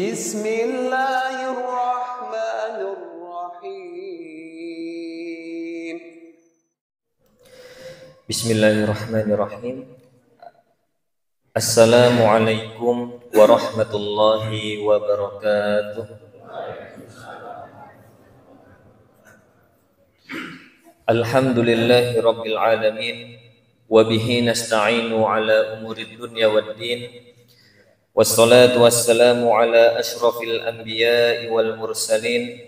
Bismillahirrahmanirrahim. Bismillahirrahmanirrahim. Assalamualaikum warahmatullahi wabarakatuh. Alhamdulillahi rabbil alamin. Wabihi nasta'inu ala umurid dunya waddin. Wassalatu wassalamu ala ashrafil anbiya'i wal mursalin.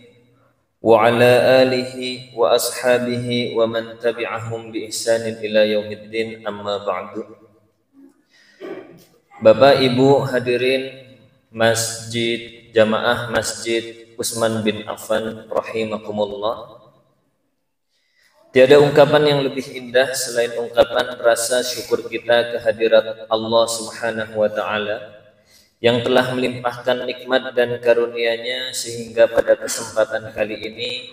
Wa ala alihi wa ashabihi wa man tabi'ahum bi ihsanin ila yaumiddin, amma ba'du. Bapak Ibu hadirin Jamaah Masjid Utsman bin Affan rahimakumullah. Tiada ungkapan yang lebih indah selain ungkapan rasa syukur kita kehadirat Allah Subhanahu wa taala yang telah melimpahkan nikmat dan karunia-Nya sehingga pada kesempatan kali ini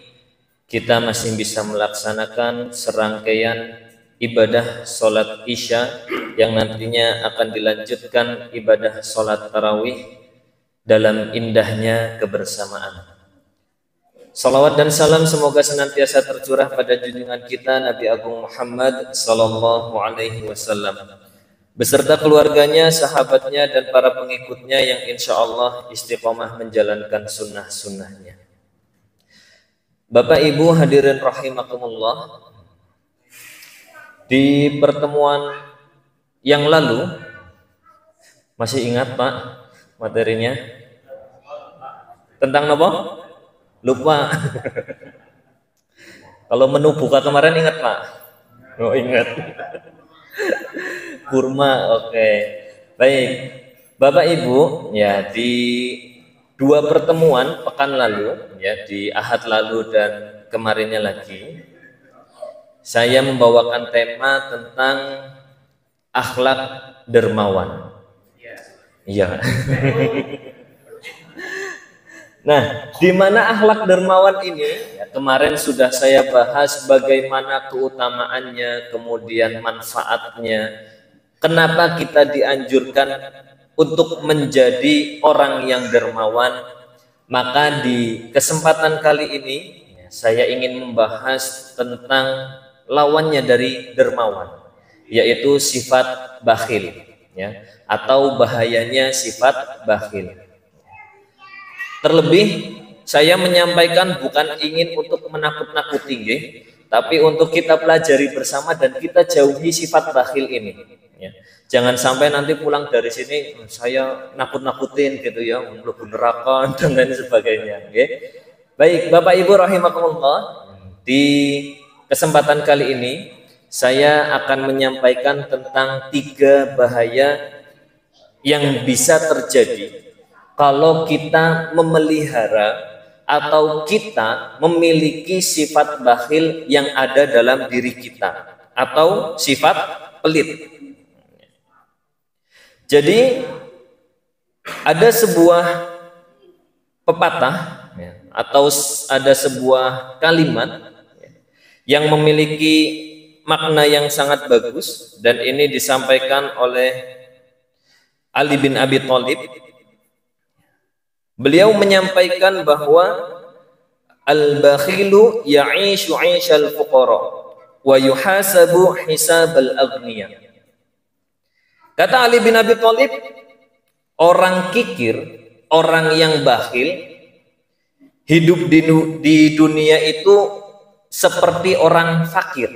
kita masih bisa melaksanakan serangkaian ibadah sholat Isya yang nantinya akan dilanjutkan ibadah sholat tarawih dalam indahnya kebersamaan. Salawat dan salam semoga senantiasa tercurah pada junjungan kita Nabi Agung Muhammad sallallahu alaihi wasallam beserta keluarganya, sahabatnya, dan para pengikutnya yang insya Allah istiqomah menjalankan sunnah-sunnahnya. Bapak Ibu hadirin rahimakumullah, di pertemuan yang lalu, masih ingat Pak materinya? Tentang apa? Lupa. Kalau menu buka kemarin ingat Pak? Oh ingat. Kurma, oke. Baik, Bapak Ibu, ya di dua pertemuan pekan lalu, ya di Ahad lalu dan kemarinnya lagi, saya membawakan tema tentang akhlak dermawan. Iya. Nah, di mana akhlak dermawan ini? Ya, kemarin sudah saya bahas bagaimana keutamaannya, kemudian manfaatnya. Kenapa kita dianjurkan untuk menjadi orang yang dermawan? Maka di kesempatan kali ini saya ingin membahas tentang lawannya dari dermawan, yaitu sifat bakhil, ya, atau bahayanya sifat bakhil. Terlebih saya menyampaikan bukan ingin untuk menakut-nakuti, tapi untuk kita pelajari bersama dan kita jauhi sifat bakhil ini. Ya. Jangan sampai nanti pulang dari sini saya nakut-nakutin gitu ya, mlebu neraka dan lain sebagainya. Okay? Baik, Bapak Ibu rahimakumullah, di kesempatan kali ini saya akan menyampaikan tentang 3 bahaya yang bisa terjadi kalau kita memelihara atau kita memiliki sifat bakhil yang ada dalam diri kita atau sifat pelit. Jadi ada sebuah pepatah atau ada sebuah kalimat yang memiliki makna yang sangat bagus dan ini disampaikan oleh Ali bin Abi Thalib. Beliau menyampaikan bahwa al-bakhilu ya'ishu 'aishal fuqara wa yuhasabu hisabal aghniya. Kata Ali bin Abi Thalib, orang kikir, orang yang bakhil hidup di dunia itu seperti orang fakir.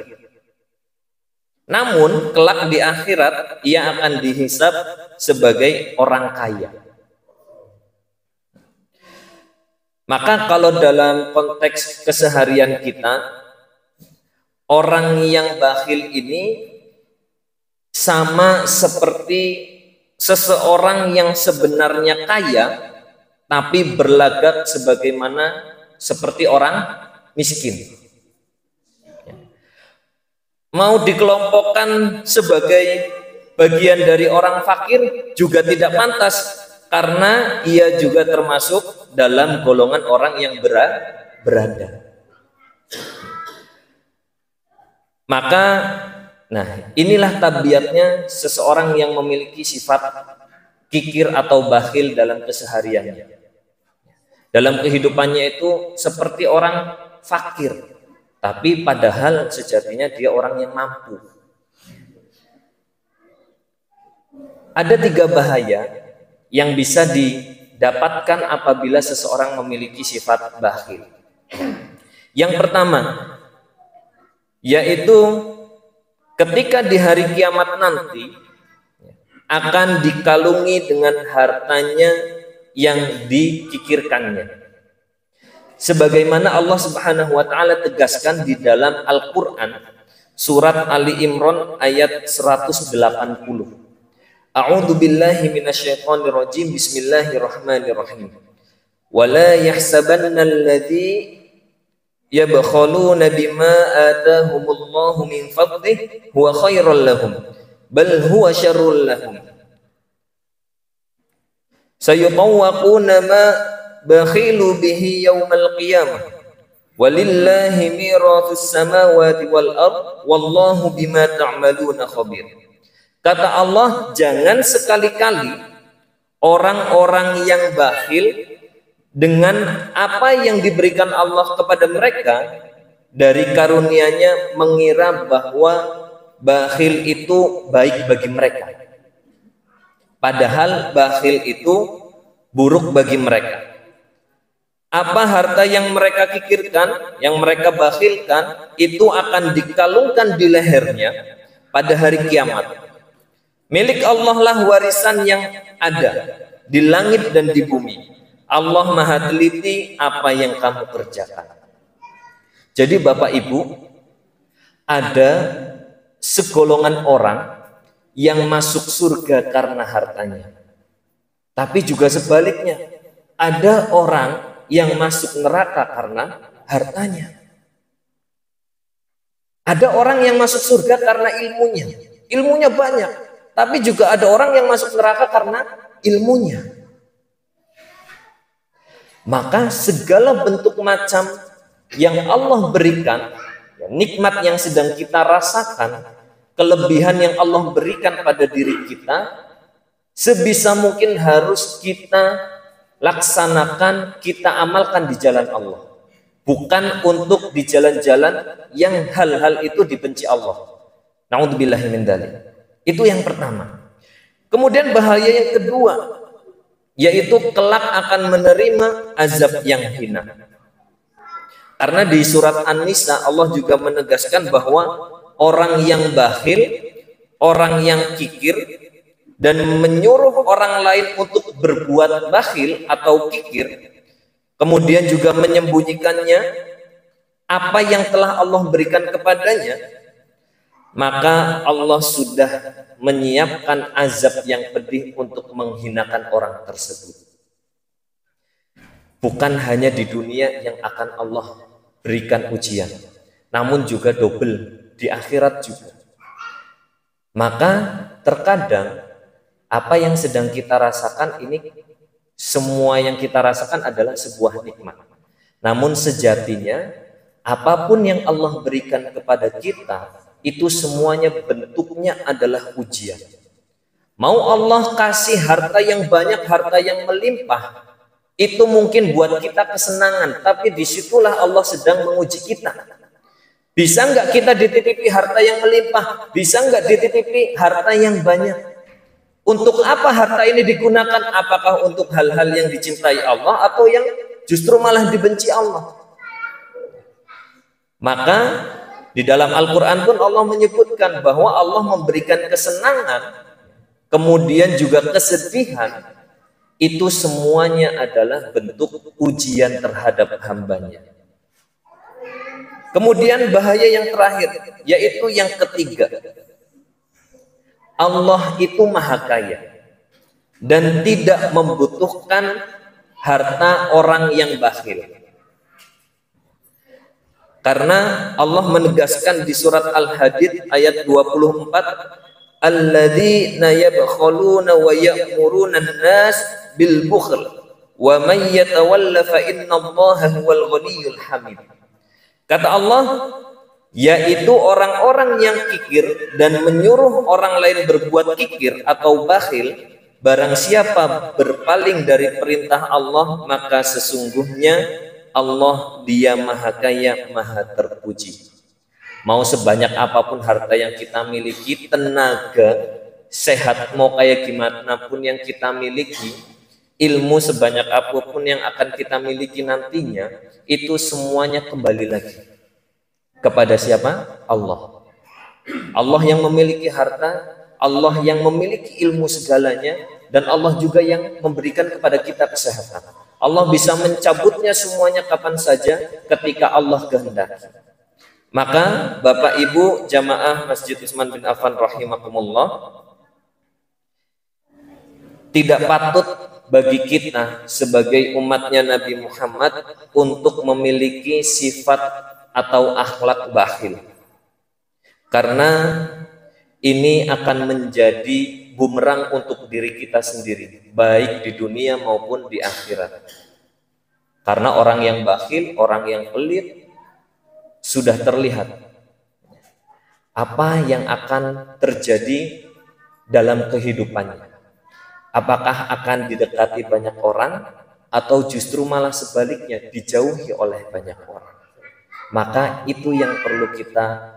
Namun kelak di akhirat ia akan dihisab sebagai orang kaya. Maka kalau dalam konteks keseharian kita, orang yang bakhil ini sama seperti seseorang yang sebenarnya kaya tapi berlagak sebagaimana seperti orang miskin. Mau dikelompokkan sebagai bagian dari orang fakir juga tidak pantas, karena ia juga termasuk dalam golongan orang yang berada. Maka, nah inilah tabiatnya seseorang yang memiliki sifat kikir atau bakhil dalam kesehariannya. Dalam kehidupannya itu seperti orang fakir, tapi padahal sejatinya dia orang yang mampu. Ada 3 bahaya yang bisa didapatkan apabila seseorang memiliki sifat bakhil. Yang pertama, yaitu ketika di hari kiamat nanti akan dikalungi dengan hartanya yang dikikirkannya. Sebagaimana Allah Subhanahu wa taala tegaskan di dalam Al-Qur'an surat Ali Imran ayat 180. A'udzu billahi minasyaitonir rajim. Bismillahirrahmanirrahim. Wala yahsabanna alladzi yabkhaluna bima atahumullahu min fadlihi huwa khairal lahum bal huwa syarrul lahum. Sayutawwaquna ma bakhilu bihi yaumal qiyamah. Walillahi mirathus samawati wal ard wallahu bima ta'maluna khabir. Kata Allah, jangan sekali-kali orang-orang yang bakhil dengan apa yang diberikan Allah kepada mereka dari karunia-Nya mengira bahwa bakhil itu baik bagi mereka. Padahal bakhil itu buruk bagi mereka. Apa harta yang mereka kikirkan, yang mereka bakhilkan, itu akan dikalungkan di lehernya pada hari kiamat. Milik Allah lah warisan yang ada di langit dan di bumi. Allah Maha teliti apa yang kamu kerjakan. Jadi Bapak Ibu, ada segolongan orang yang masuk surga karena hartanya. Tapi juga sebaliknya, ada orang yang masuk neraka karena hartanya. Ada orang yang masuk surga karena ilmunya. Ilmunya banyak. Tapi juga ada orang yang masuk neraka karena ilmunya. Maka segala bentuk macam yang Allah berikan, nikmat yang sedang kita rasakan, kelebihan yang Allah berikan pada diri kita, sebisa mungkin harus kita laksanakan, kita amalkan di jalan Allah. Bukan untuk di jalan-jalan yang hal-hal itu dibenci Allah. Na'udzubillahi min dzalik. Itu yang pertama. Kemudian bahaya yang kedua, yaitu kelak akan menerima azab yang hina. Karena di surat An-Nisa Allah juga menegaskan bahwa orang yang bakhil, orang yang kikir, dan menyuruh orang lain untuk berbuat bakhil atau kikir, kemudian juga menyembunyikannya apa yang telah Allah berikan kepadanya, maka Allah sudah menyiapkan azab yang pedih untuk menghinakan orang tersebut. Bukan hanya di dunia yang akan Allah berikan ujian, namun juga double di akhirat juga. Maka terkadang apa yang sedang kita rasakan ini, semua yang kita rasakan adalah sebuah nikmat. Namun sejatinya apapun yang Allah berikan kepada kita, itu semuanya bentuknya adalah ujian. Mau Allah kasih harta yang banyak, harta yang melimpah, itu mungkin buat kita kesenangan, tapi disitulah Allah sedang menguji kita. Bisa nggak kita dititipi harta yang melimpah? Bisa nggak dititipi harta yang banyak? Untuk apa harta ini digunakan? Apakah untuk hal-hal yang dicintai Allah atau yang justru malah dibenci Allah? Maka di dalam Al-Quran pun Allah menyebutkan bahwa Allah memberikan kesenangan, kemudian juga kesedihan, itu semuanya adalah bentuk ujian terhadap hambanya. Kemudian bahaya yang terakhir, yaitu yang ketiga, Allah itu maha kaya dan tidak membutuhkan harta orang yang bakhil. Karena Allah menegaskan di surat Al-Hadid ayat 24, alladzina yabkhaluna wa ya'muruna an-nas bil bukhl wa man yatawalla fa innallaha huwal ghaniyyul hamid. Kata Allah, yaitu orang-orang yang kikir dan menyuruh orang lain berbuat kikir atau bakhil Barang siapa berpaling dari perintah Allah, maka sesungguhnya Allah Dia Maha Kaya, Maha Terpuji. Mau sebanyak apapun harta yang kita miliki, tenaga, sehat mau kayak gimana pun yang kita miliki, ilmu sebanyak apapun yang akan kita miliki nantinya, itu semuanya kembali lagi kepada siapa? Allah. Allah yang memiliki harta, Allah yang memiliki ilmu segalanya, dan Allah juga yang memberikan kepada kita kesehatan. Allah bisa mencabutnya semuanya kapan saja ketika Allah kehendaki. Maka Bapak Ibu jamaah Masjid Utsman bin Affan rahimakumullah, tidak patut bagi kita sebagai umatnya Nabi Muhammad untuk memiliki sifat atau akhlak bakhil. Karena ini akan menjadi bumerang untuk diri kita sendiri, baik di dunia maupun di akhirat. Karena orang yang bakhil, orang yang pelit, sudah terlihat apa yang akan terjadi dalam kehidupannya. Apakah akan didekati banyak orang atau justru malah sebaliknya dijauhi oleh banyak orang. Maka itu yang perlu kita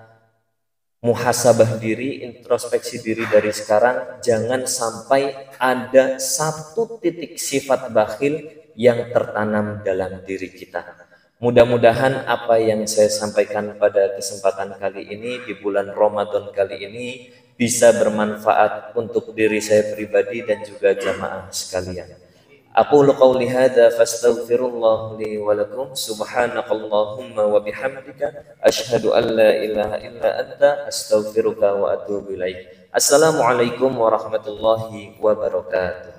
muhasabah diri, introspeksi diri dari sekarang. Jangan sampai ada satu titik sifat bakhil yang tertanam dalam diri kita. Mudah-mudahan apa yang saya sampaikan pada kesempatan kali ini di bulan Ramadan kali ini bisa bermanfaat untuk diri saya pribadi dan juga jamaah sekalian. Aqulu qouli hadza fastaghfirullah li wa lakum subhanakallahumma wa bihamdika asyhadu an la ilaha illa anta astaghfiruka wa atubu ilaik. Assalamualaikum warahmatullahi wabarakatuh.